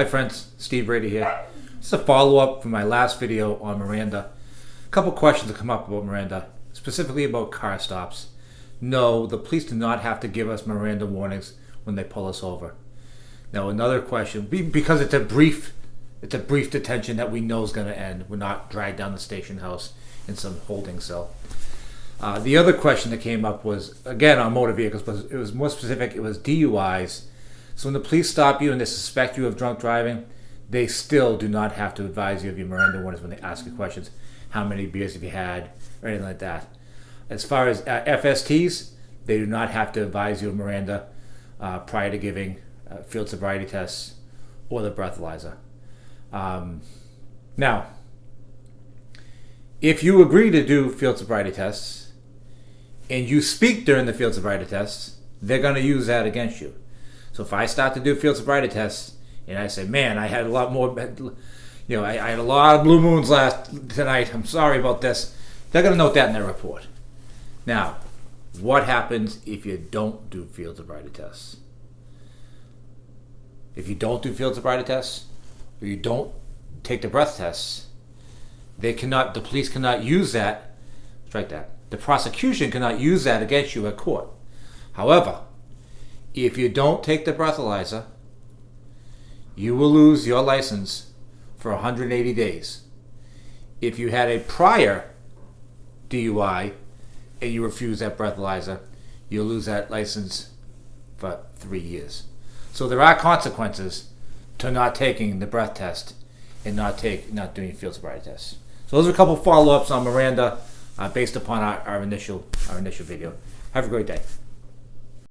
Hi friends, Steve Brady here. This is a follow-up from my last video on Miranda. A couple questions have come up about Miranda, specifically about car stops. No, the police do not have to give us Miranda warnings when they pull us over. Now another question, because it's a brief detention that we know is going to end. We're not dragged down the station house in some holding cell. The other question that came up was, again, on motor vehicles, but it was more specific. It was DUIs. So when the police stop you and they suspect you of drunk driving, they still do not have to advise you of your Miranda warnings when they ask you questions. How many beers have you had, or anything like that. As far as FSTs, they do not have to advise you of Miranda prior to giving field sobriety tests or the breathalyzer. Now, if you agree to do field sobriety tests and you speak during the field sobriety tests, they're going to use that against you. So if I start to do field sobriety tests and I say, man, I had a lot more, I had a lot of blue moons tonight, I'm sorry about this, they're going to note that in their report. Now, what happens if you don't do field sobriety tests? If you don't do field sobriety tests, or you don't take the breath tests, the police cannot use that, strike that, the prosecution cannot use that against you at court. However, if you don't take the breathalyzer, you will lose your license for 180 days. If you had a prior DUI and you refuse that breathalyzer, you'll lose that license for 3 years. So there are consequences to not taking the breath test and not doing field sobriety tests. So those are a couple follow-ups on Miranda based upon our initial video. Have a great day.